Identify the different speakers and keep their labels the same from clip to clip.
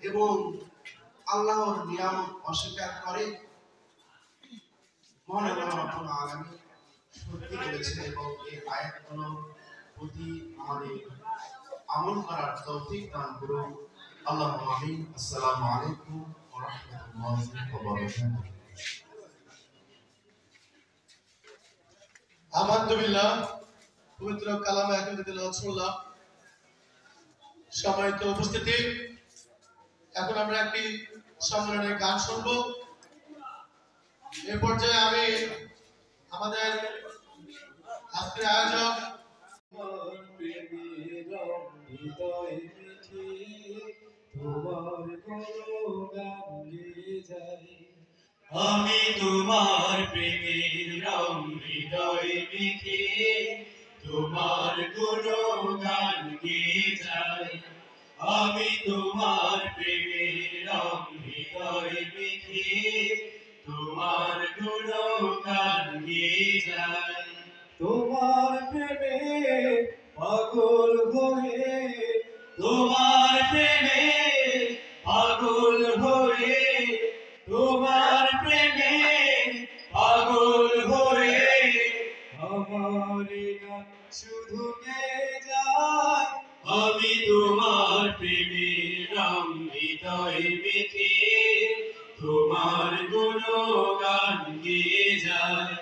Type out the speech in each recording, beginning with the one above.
Speaker 1: এবং আল্লাহর নিয়ামত অস্বীকার করে, মহান আল্লাহ রাব্বুল আলামিন সত্যি বলেছেন এবং এই আয়াতগুলোর প্রতি আমাদের আমল করার তৌফিক দান করুন। আল্লাহুম্মা আমিন। আসসালামু আলাইকুম ওয়া রাহমাতুল্লাহি ওয়া বারাকাতুহু।
Speaker 2: আলহামদুলিল্লাহ, পবিত্র কালামে হাকিম তেলাওয়াত শুনলাম। সম্মানিত উপস্থিতি, এখন আমরা একটি সম্মেলনের গান শুনবো। এ পর্যায়ে আমি আমাদের আজকের আয়োজক
Speaker 3: আমি তোমার প্রেমের রং হৃদয় মিঠে তোমার গুণগান গেয়ে যাই। আমি তোমার প্রেমের রং হৃদয় মিঠে তোমার গুণগান গেয়ে যাই। তোমার প্রেমে পাগল হয়ে, তোমার প্রেমে পাগল হয়ে, তোমার প্রেমে পাগল হয়ে আমার গান শুধু গেয়ে যায়। আমি তোমার প্রেমের রং হৃদয় মেখে তোমার গুণগান গেয়ে যাই।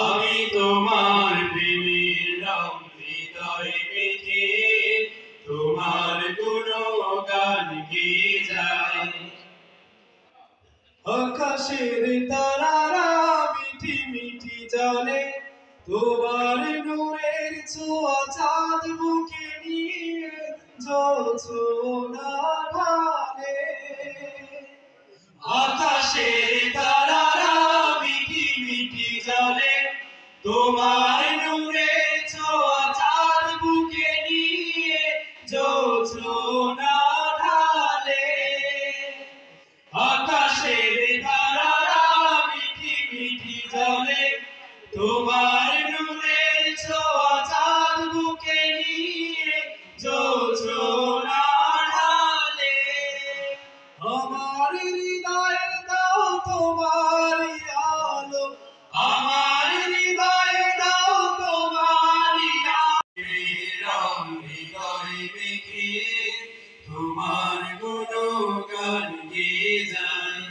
Speaker 3: আমি তোমার প্রেমের রং হৃদয় মেখে তোমার গুণগান গেয়ে যাই। আকাশের তারারা মিঠি মিঠি জলে তোমার নূরের ছোঁয়া চাঁদ বুকে নিয়ে জোছনা ঢালে। আকাশের তারারা মিঠি মিঠি জলে তোমার নূরের ছোঁয়া চাঁদ বুকে নিয়ে জোছনা ঢালে। আকাশের তারারা মিঠি মিঠি জলে তোমার নূরের ছোঁয়া চাঁদ বুকে নিয়ে জোছনা ঢালে। আমার হৃদয়ে দাও তোমার আলো, আমার হৃদয়ে দাও তোমার রং হৃদয় মেখে তোমার গুণগান গেয়ে যাই।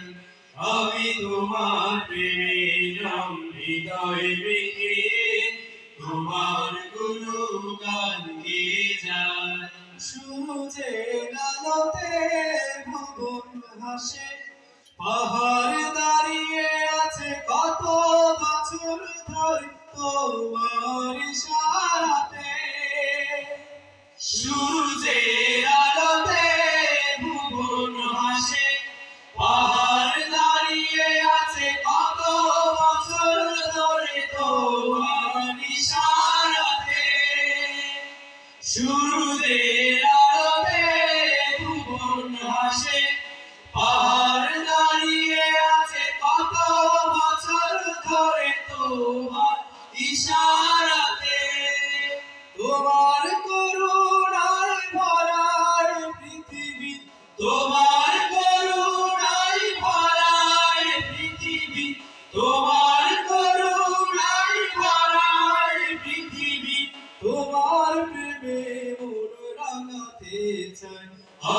Speaker 3: আমি তোমার প্রেমের রং হৃদয় মেখে তোমার গুণগান গেয়ে যাই। সূর্যের আলোতে ভুবন হাসে, পাহাড় দাঁড়িয়ে আছে কত বছর ধরে তোমার ইশারাতে। সূর্যের আলোতে ভুবন হাসে, পাহাড় দাঁড়িয়ে আছে কত বছর ধরে তোমার ইশারাতে। সূর্যের আলোতে ভুবন হাসে, পাহাড় দাঁড়িয়ে আছে কত বছর ধরে তোমার ইশারাতে। তোমার করুণায় ভরার পৃথিবী, তোমার করুণায় ভরার পৃথিবী, তোমার করুণায় ভরার পৃথিবী, তোমার প্রেমে মোর রাঙাতে চাই।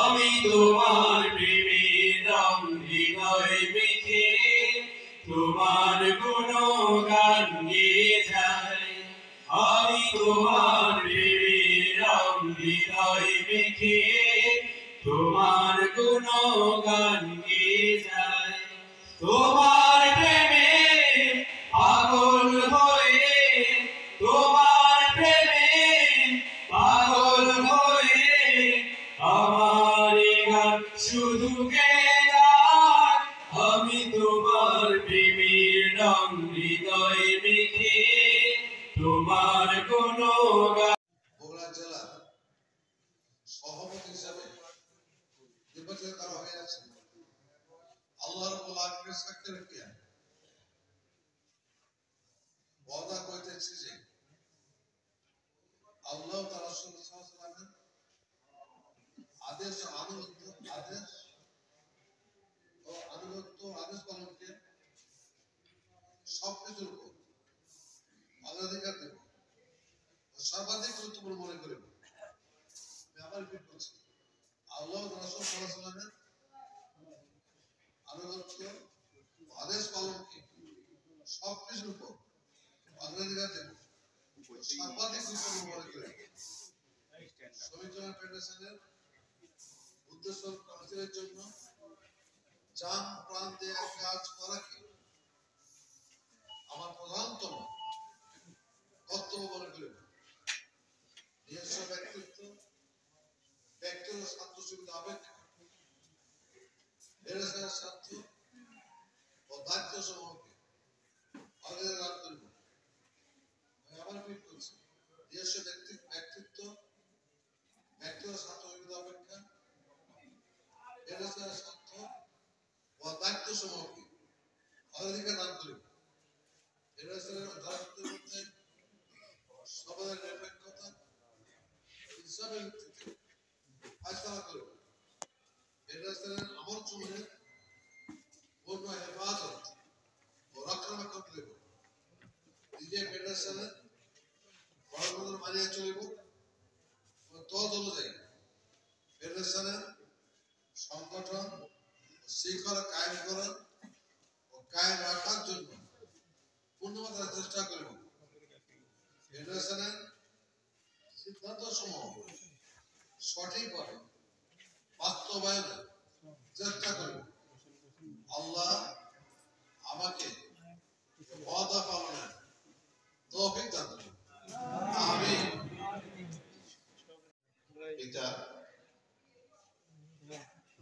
Speaker 3: আমি তোমার প্রেমের রং হৃদয় মেখে তোমার গুণগান গেয়ে যাই। আমি তোমার প্রেমের রং হৃদয় মেখে তোমার গুণগান গেয়ে যাই। তোমার প্রেমে পাগল হয়ে, তোমার প্রেমে পাগল হয়ে আমার গান শুধু গেয়ে যায়। আমি তোমার প্রেমের রং হৃদয় মেখে তোমার গুণগান।
Speaker 4: বগুড়া জেলার সভাপতি হিসাবে নির্বাচিত করা হয়েছে। আল্লাহ রাব্বুল আলামিনের সাক্ষী রেখে ওয়াদা করিতেছি যে আল্লাহ তাআলা রাসূল সাল্লাল্লাহু আলাইহি ওয়াসাল্লামের আদেশ সাল্লাল্লাহু আনুগত্য আদেশ পালনকে সবকিছুর উপর অগ্রাধিকার দেব, সর্বাধিক গুরুত্বপূর্ণ মনে করি। শ্রমিক জনতা ফেডারেশনের উদ্দেশ্য কাউন্সিলের জন্য জান প্রাণ দেয়া কাজ করাকে আমার প্রধানতম কর্তব্য মনে করি। নিজস্ব ব্যক্তিত্ব, ব্যক্তিগত স্বার্থ সুবিধা অপেক্ষা ফেডারেশনের স্বার্থ ও দায়িত্ব সমূহকে অগ্রাধিকার করব। আমি আবার রিপিট করছি, নিজস্ব ব্যক্তিত্ব, ব্যক্তিগত স্বার্থ সুবিধা অপেক্ষা ফেডারেশনের স্বার্থ ও দায়িত্ব সমূহকে অগ্রাধিকার দান করিব। ফেডারেশনের অধ্যায়নের মধ্যে সবাদের নিরপেক্ষতা হিসাবের ভিত্তিতে ফায়সালা করিব। ফেডারেশনের আমল সমূহের পূর্ণ হেফাজত ও রক্ষণাবেক্ষণ করিব। নিজে ফেডারেশনের কর্মগুলো মানিয়ে চলিব ও তদ অনুযায়ী ফেডারেশনের সংগঠন শৃঙ্খলা কায়েম করার ও কায়েম রাখার জন্য পূর্ণমাত্রায় চেষ্টা করিব। ফেডারেশনের সিদ্ধান্ত সমূহ সঠিকভাবে বাস্তবায়নের চেষ্টা করিব। আল্লাহ আমাকে ওয়াদা পালনের তৌফিক দান করুন। আমিন।
Speaker 1: এটা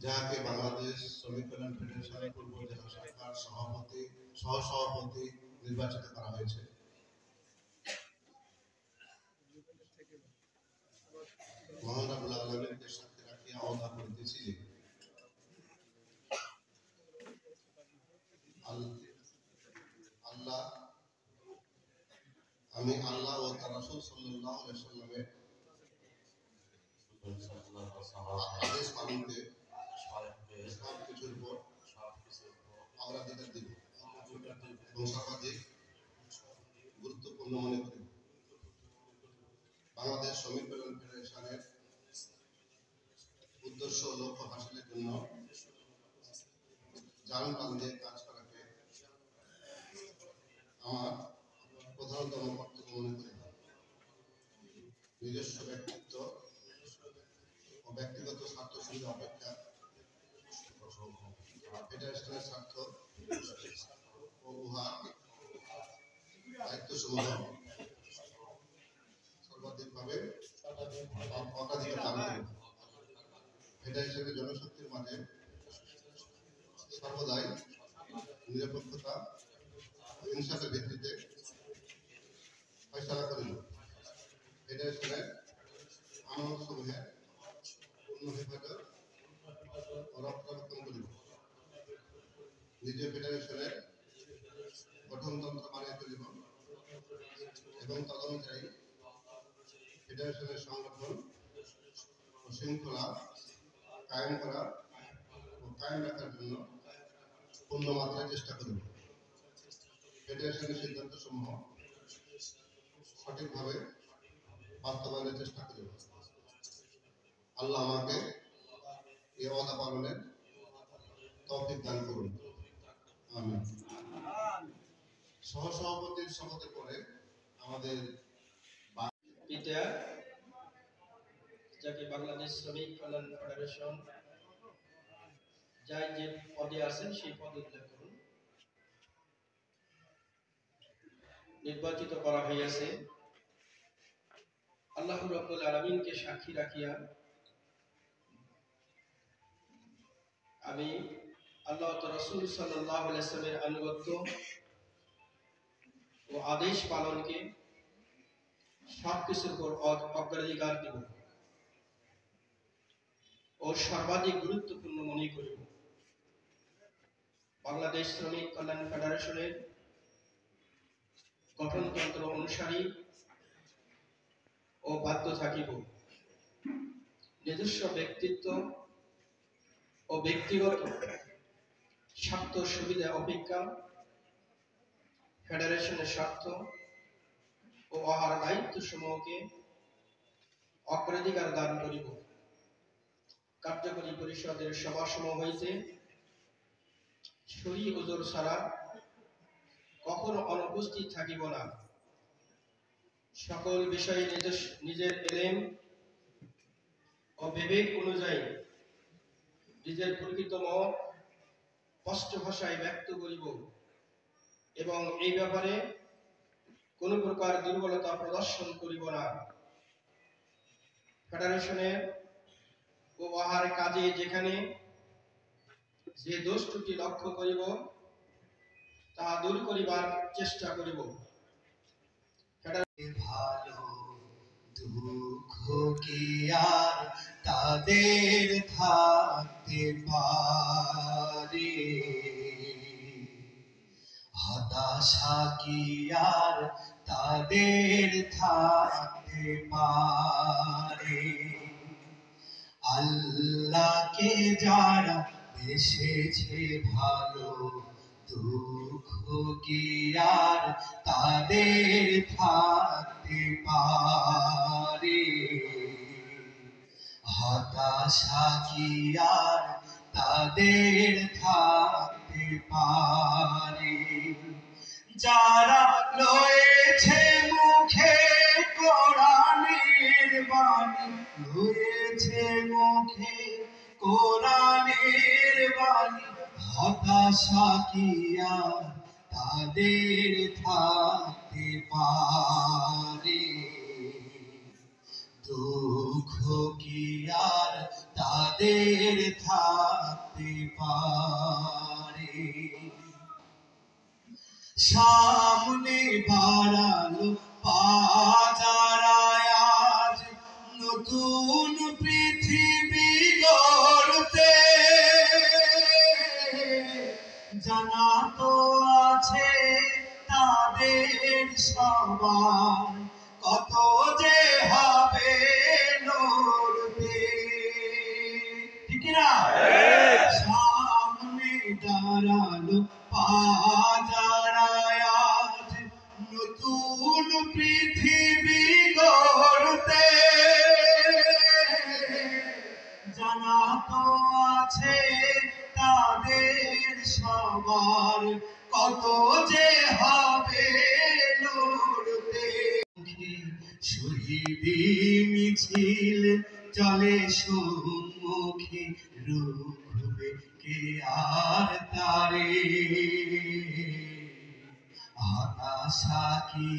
Speaker 1: যাকে বাংলাদেশ শ্রমিক কল্যাণ ফেডারেশনের পূর্ব জেলা শাখার সভাপতি সহসভাপতি নির্বাচিত করা হয়েছে। মহান রাব্বুল আলামিনকে সাথে রাখিয়া আওয়াজ করিতেছি যে আমি আল্লাহ ও তার রাসূল সাল্লাল্লাহু আলাইহি ওয়াসাল্লামের আদেশ পালনকে সব কিছুর উপর অগ্রাধিকার দিব এবং সর্বাধিক গুরুত্বপূর্ণ মনে করি। বাংলাদেশ শ্রমিক কল্যাণ ফেডারেশনের উদ্দেশ্য ও লক্ষ্য হাসিলের জন্য জান প্রাণ দিয়ে কাজ করাকে আমার প্রধানতম কর্তব্য মনে করি। নিজস্ব ব্যক্তিত্ব ও ব্যক্তিগত স্বার্থ সুবিধা অপেক্ষা ফেডারেশনের স্বার্থ ও উহা দায়িত্ব সমূহ সর্বাধিকভাবে অগ্রাধিকার দান করিব। ফেডারেশনের জনশক্তির মাঝে সর্বদাই নিরপেক্ষতা ইনসাফের ভিত্তিতে ফয়সালা করিব। ফেডারেশনের আমল সমূহের পূর্ণ হেফাজত ও রক্ষণাবেক্ষণ করিব। নিজে ফেডারেশনের গঠনতন্ত্র মানিয়ে চলিব এবং তদনুযায়ী ফেডারেশনের সংগঠন ও শৃঙ্খলা কায়েম করা ও কায়েম রাখার জন্য পূর্ণ মাত্রায় চেষ্টা করিব। ফেডারেশনের সিদ্ধান্ত সমূহ সঠিকভাবে বাস্তবায়নের চেষ্টা করিব। আল্লাহ আমাকে এই ওয়াদা পালনের তৌফিক দান করুন। আমিন। সহসভাপতির শপথের পরে আমাদের
Speaker 5: পিতা যাকে বাংলাদেশ শ্রমিক কল্যাণ ফেডারেশন যাই যে পদে আছেন সেই পদে উল্লেখ করুন। নির্বাচিত করা হইয়াছে আল্লাহ রাব্বুল আলামিনকে সাক্ষী রাখিয়া আমি আল্লাহ ও রাসূল সাল্লাল্লাহু আলাইহি ওয়াসাল্লামের আনুগত্য ও আদেশ পালনকে সবকিছুর উপর অগ্রাধিকার দেব ও সর্বাধিক গুরুত্বপূর্ণ মনে করিব। বাংলাদেশ শ্রমিক কল্যাণ ফেডারেশনের গঠনতন্ত্র অনুসারী ও বাধ্য থাকিব। নিজস্ব ব্যক্তিত্ব ও ব্যক্তিগত স্বার্থ সুবিধা অপেক্ষা ফেডারেশনের স্বার্থ ও উহার দায়িত্ব সমূহকে অগ্রাধিকার দান করিব। কার্যকরী পরিষদের সভাসমূহ হইতে শরী ওজর ছাড়া কখনো অনুপস্থিত থাকিব না। সকল বিষয়ে নিজের এলেম ও বিবেক অনুযায়ী নিজের প্রকৃত মত স্পষ্ট ভাষায় ব্যক্ত করিব এবং এই ব্যাপারে কোন প্রকার দুর্বলতা প্রদর্শন করিব না। ফেডারেশনের ও উহার কাজে যেখানে যে দোষ ত্রুটি লক্ষ্য করিব তাহা দূর করিবার চেষ্টা করিব।
Speaker 3: ভালো দুঃখ কি আর তাদের থাকতে পারে, হতাশা কি আর তাদের থাকতে পারে। আল্লাহকে যারা বেসেছে ভালো দুঃখ কি আর তাদের থাকতে পারে, হতাশা কি আর তাদের থাকতে পারে। যারা লয়েছে মুখে কোরআনের বাণী, লয়েছে মুখে কোরআনের বাণী, হতাশা কি আর তাদের থাকতে পারে, দুঃখ কি আর তাদের থাকতে পারে। সামনে বাড়ালো বাজারায় আজ নতুন পৃথিবী গড়তে, জানা তো আছে তাদের সবার কত যে হবে লড়তে, ঠিক না? সামনে দাঁড়ালো বাজারায় আজ নতুন পৃথিবী গড়তে, জানা তো আছে তাদের সবার কত যে হবে লড়তে। শহীদি মিছিল চলে সম্মুখে, রুখবে কে আর তারে, হতাশা কি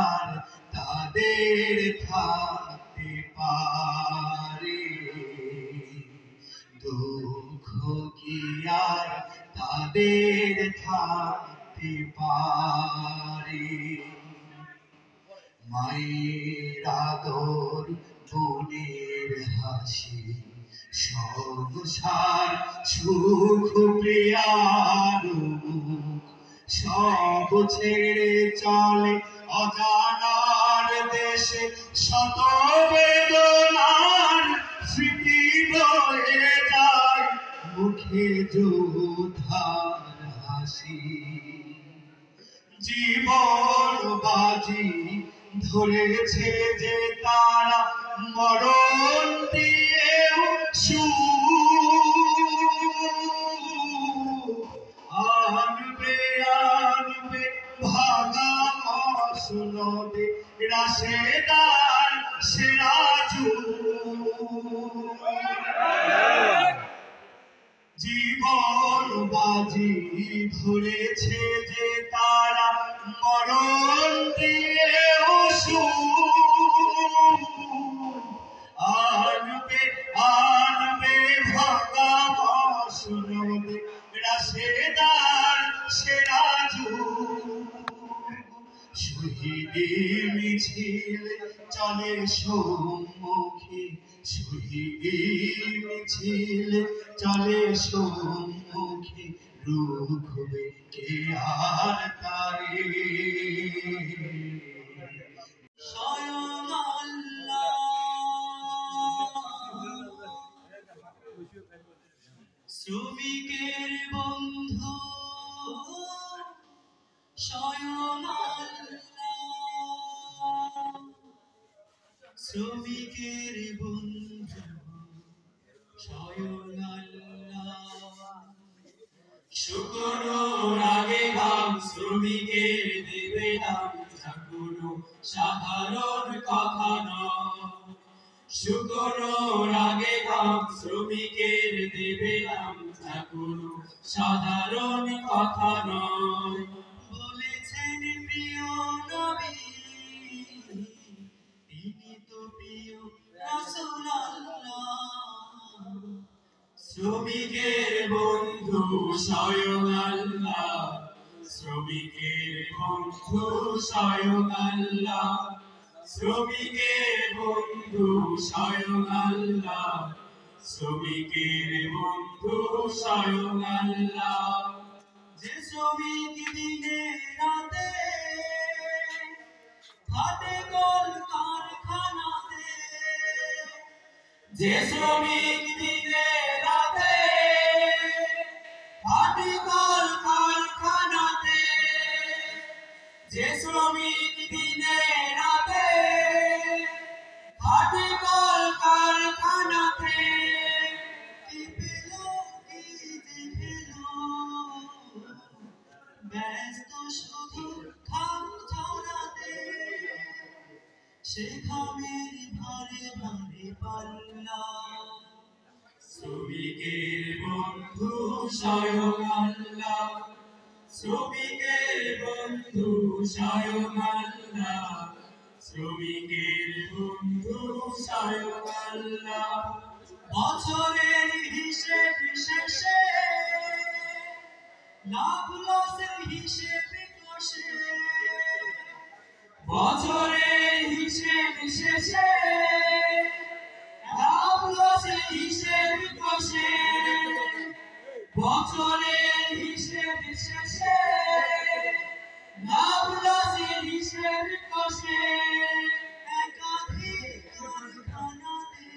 Speaker 3: আর তাদের থাকতে পারে, দুঃখ কি আর তাদের থাকতে পারে। মায়ের আদর বোনের হাসি সংসার সুখ প্রিয়ার মুখ, সব ছেড়ে চলে অজানার দেশে, শত বেদনার স্মৃতি বয়ে যায় মুখে যোদ্ধার হাসি। জীবন বাজি ধরেছে যে তারা মরণ দিয়েও আনবে আনবে ভাঙা মসনদে রাশেদার সিরাজু। জীবন বাজি ধরেছে যে তারা মরণ দিয়েও আনবে আনবে ভাঙা মসনদে রাশেদার সিরাজু। শহীদি মিছিল চলে সম্মুখে, শহীদি মিছিল চলে সম্মুখে, রুখবে কে আর তারে, স্বয়ং আল্লাহ শ্রমিকের বন্ধু, স্বয়ং আল্লাহ শ্রমিকের বন্ধু, স্বয়ং আল্লাহ। শুকনোর আগে ঘাম শ্রমিকের দেবে দাম, যা কোনো সাধারণ কথা নয়। শুকনোর আগে ঘাম শ্রমিকের দেবে দাম, যা কোনো সাধারণ কথা নয়। বলেছেন প্রিয় নবী, তিনি তো প্রিয় রাসূলুল্লাহ। শ্রমিকের বন্ধু স্বয়ং আল্লাহ, শ্রমিকের বন্ধু স্বয়ং আল্লাহ, শ্রমিকের বন্ধু স্বয়ং আল্লাহ, শ্রমিকের বন্ধু স্বয়ং আল্লাহ। যে শ্রমিক দিনে রাতে খাটে কল কারখানাতে, যে শ্রমিক দিনে রাতে খাটে কল কারখানাতে, যে শ্রমিক দিনে রাতে খাটে কল কারখানাতে, কি পেল কি যে পেল, ব্যস্ত শুধু খাম ঝরাতে, সে খামের ভারে ভারে পাল্লা। শ্রমিকের বন্ধু স্বয়ং আল্লাহ, শ্রমিকের বন্ধু স্বয়ং আল্লাহ, শ্রমিকের বন্ধু স্বয়ং আল্লাহ। বছরের হিসেব শেষে লাভ লসের হিসেব কষে, বছরের হিসেব শেষে লাভ লসের হিসেব কষে, বছরের হিসেব শেষে লাভ লসের হিসেব কষে। একাধিক কারখানাতে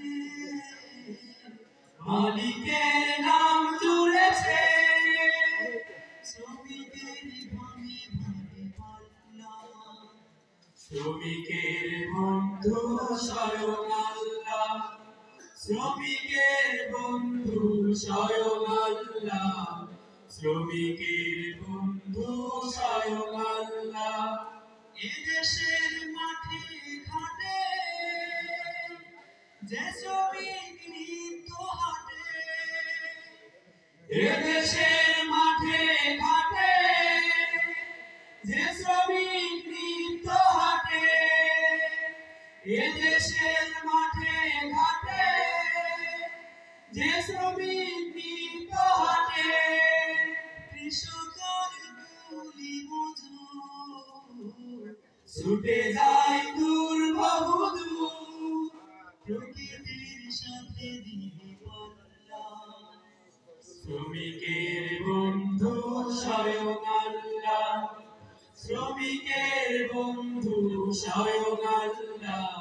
Speaker 3: মালিকের নাম জুড়েছে, শ্রমিকের ভাঙে ভাঙে পাল্লা। শ্রমিকের বন্ধু স্বয়ং আল্লাহ, শ্রমিকের বন্ধু স্বয়ং আল্লাহ, শ্রমিকের বন্ধু স্বয়ং আল্লাহ। এদেশের মাঠে ঘাটে যে শ্রমিক নিত্য হাটে, এদেশের মাঠে ঘাটে যে শ্রমিক নিত্য হাটে, এদেশের মাঠে ঘাটে যে শ্রমিক নিত্য হাটে, কৃষকের কুলি মজুর ছুটে যায় দূর বহুদূর, প্রকৃতির সাথে দিনে পাল্লা। শ্রমিকের বন্ধু স্বয়ং আল্লাহ, শ্রমিকের বন্ধু স্বয়ং আল্লাহ,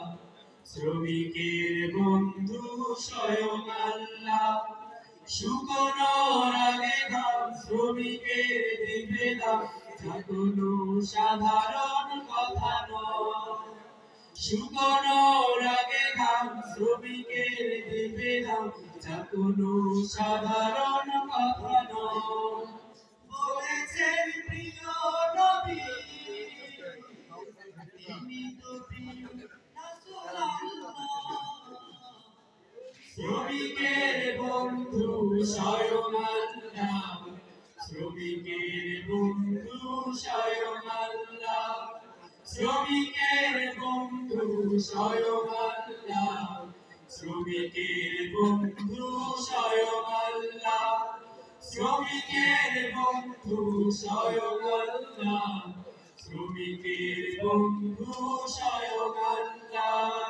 Speaker 3: শ্রমিকের বন্ধু স্বয়ং আল্লাহ। শুকনোর আগে ঘাম শ্রমিকের দেবে দাম, যা কোনো সাধারণ কথা নয়। শুকনোর আগে ঘাম শ্রমিকের দেবে দাম, যা কোনো সাধারণ কথা নয়। বলেছেন প্রিয় নবী, তিনি তো প্রিয় রাসূলুল্লাহ। শ্রমিকের বন্ধু স্বয়ং আল্লাহ, শ্রমিকের বন্ধু স্বয়ং আল্লাহ, শ্রমিকের বন্ধু স্বয়ং আল্লাহ, শ্রমিকের বন্ধু স্বয়ং আল্লাহ, শ্রমিকের বন্ধু স্বয়ং আল্লাহ, শ্রমিকের বন্ধু স্বয়ং আল্লাহ।